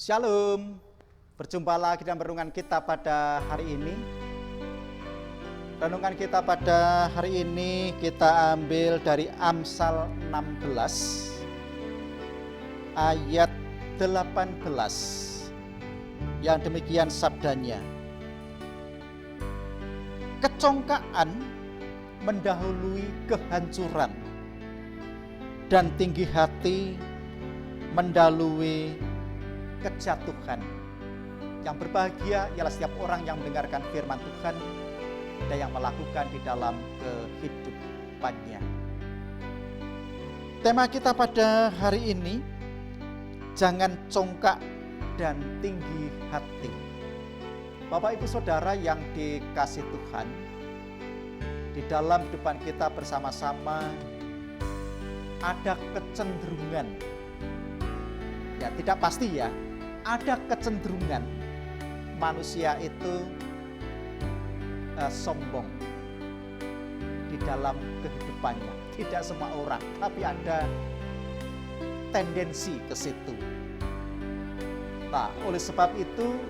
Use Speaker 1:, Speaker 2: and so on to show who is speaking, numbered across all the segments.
Speaker 1: Shalom, berjumpa lagi dalam renungan kita pada hari ini. Renungan kita pada hari ini kita ambil dari Amsal 16 ayat 18 yang demikian sabdanya. Kecongkaan mendahului kehancuran dan tinggi hati mendahului kejatuhan. Yang berbahagia ialah setiap orang yang mendengarkan firman Tuhan dan yang melakukan di dalam kehidupannya. Tema kita pada hari ini, jangan congkak dan tinggi hati. Bapak Ibu Saudara yang dikasih Tuhan, di dalam kehidupan kita bersama-sama ada kecenderungan, ya tidak pasti ya, ada kecenderungan manusia itu sombong di dalam kehidupannya. Tidak semua orang, tapi ada tendensi ke situ. Nah, oleh sebab itu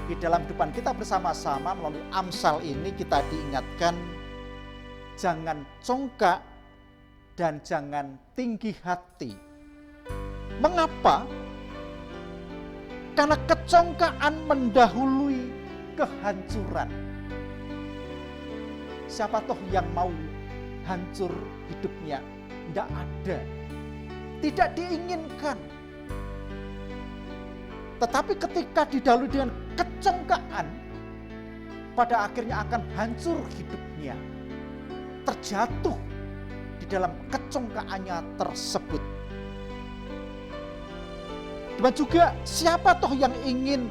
Speaker 1: di dalam kehidupan kita bersama-sama melalui Amsal ini kita diingatkan jangan congkak dan jangan tinggi hati. Mengapa? Karena kecongkaan mendahului kehancuran. Siapa toh yang mau hancur hidupnya? Tidak ada. Tidak diinginkan. Tetapi ketika didahului dengan kecongkaan, pada akhirnya akan hancur hidupnya. Terjatuh di dalam kecongkaannya tersebut. Dan juga siapa toh yang ingin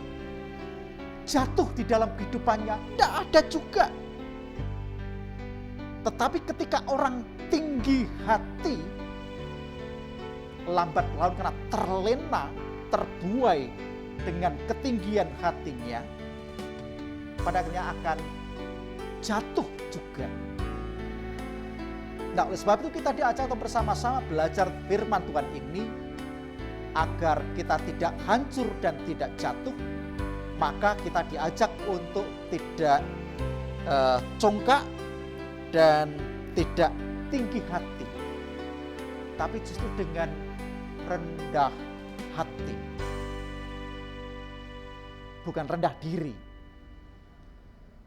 Speaker 1: jatuh di dalam kehidupannya? Tidak ada juga. Tetapi ketika orang tinggi hati, lambat laun karena terlena, terbuai dengan ketinggian hatinya, pada akhirnya akan jatuh juga. Nah, oleh sebab itu kita diajak untuk bersama-sama belajar firman Tuhan ini, agar kita tidak hancur dan tidak jatuh, maka kita diajak untuk tidak congkak dan tidak tinggi hati, tapi justru dengan rendah hati, bukan rendah diri.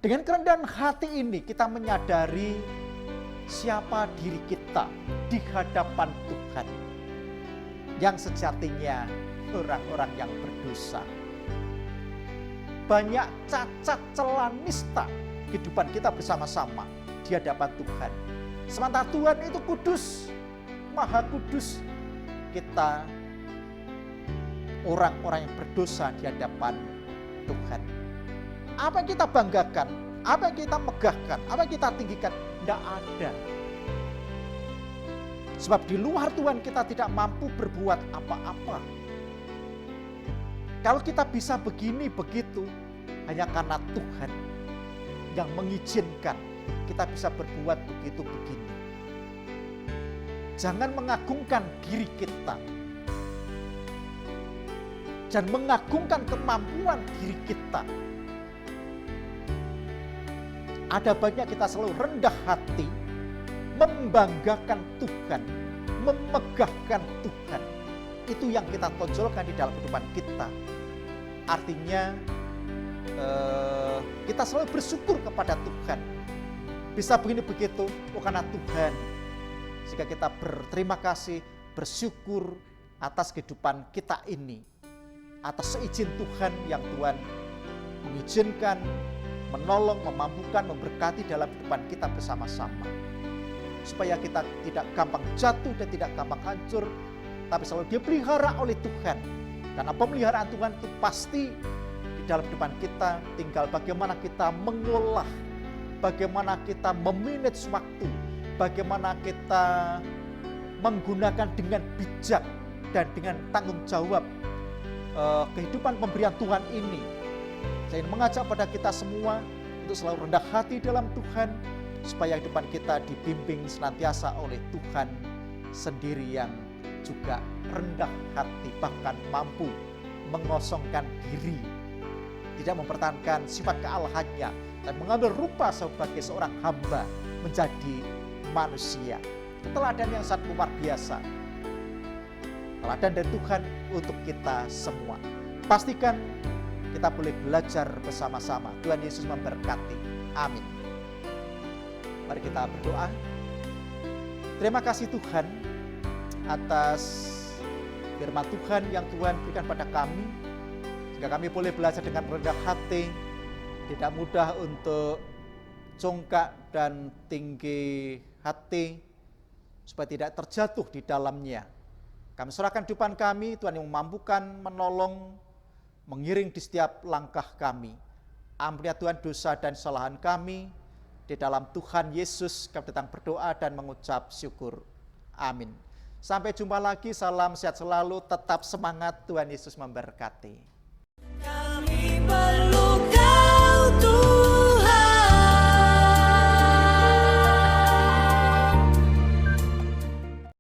Speaker 1: Dengan kerendahan hati ini kita menyadari siapa diri kita di hadapan Tuhan, yang sejatinya orang-orang yang berdosa. Banyak cacat celah nista kehidupan kita bersama-sama di hadapan Tuhan. Sementara Tuhan itu kudus, maha kudus. Kita orang-orang yang berdosa di hadapan Tuhan. Apa yang kita banggakan? Apa yang kita megahkan? Apa yang kita tinggikan? Tidak ada. Sebab di luar Tuhan kita tidak mampu berbuat apa-apa. Kalau kita bisa begini begitu, hanya karena Tuhan yang mengizinkan kita bisa berbuat begitu begini. Jangan mengagungkan diri kita. Jangan mengagungkan kemampuan diri kita. Ada banyak kita selalu rendah hati, membanggakan Tuhan, memegahkan Tuhan. Itu yang kita tonjolkan di dalam kehidupan kita. Artinya kita selalu bersyukur kepada Tuhan. Bisa begini begitu, karena Tuhan. Sehingga kita berterima kasih, bersyukur atas kehidupan kita ini. Atas seizin Tuhan yang Tuhan mengizinkan, menolong, memampukan, memberkati dalam kehidupan kita bersama-sama. Supaya kita tidak gampang jatuh dan tidak gampang hancur, tapi selalu dipelihara oleh Tuhan. Karena pemeliharaan Tuhan itu pasti di dalam kehidupan kita, tinggal bagaimana kita mengolah, bagaimana kita memanage waktu, bagaimana kita menggunakan dengan bijak dan dengan tanggung jawab kehidupan pemberian Tuhan ini. Saya ingin mengajak pada kita semua untuk selalu rendah hati dalam Tuhan, supaya kehidupan kita dibimbing senantiasa oleh Tuhan sendiri yang juga rendah hati, bahkan mampu mengosongkan diri, tidak mempertahankan sifat kealahannya, dan mengambil rupa sebagai seorang hamba menjadi manusia. Teladan yang sangat luar biasa. Teladan dari Tuhan untuk kita semua. Pastikan kita boleh belajar bersama-sama. Tuhan Yesus memberkati. Amin. Mari kita berdoa. Terima kasih Tuhan atas firman Tuhan yang Tuhan berikan pada kami, sehingga kami boleh belajar dengan rendah hati, tidak mudah untuk congkak dan tinggi hati, supaya tidak terjatuh di dalamnya. Kami serahkan kehidupan kami, Tuhan yang memampukan, menolong, mengiring di setiap langkah kami. Ampuni Tuhan dosa dan kesalahan kami. Di dalam Tuhan Yesus kami datang berdoa dan mengucap syukur. Amin. Sampai jumpa lagi, salam sehat selalu, tetap semangat, Tuhan Yesus memberkati. Kami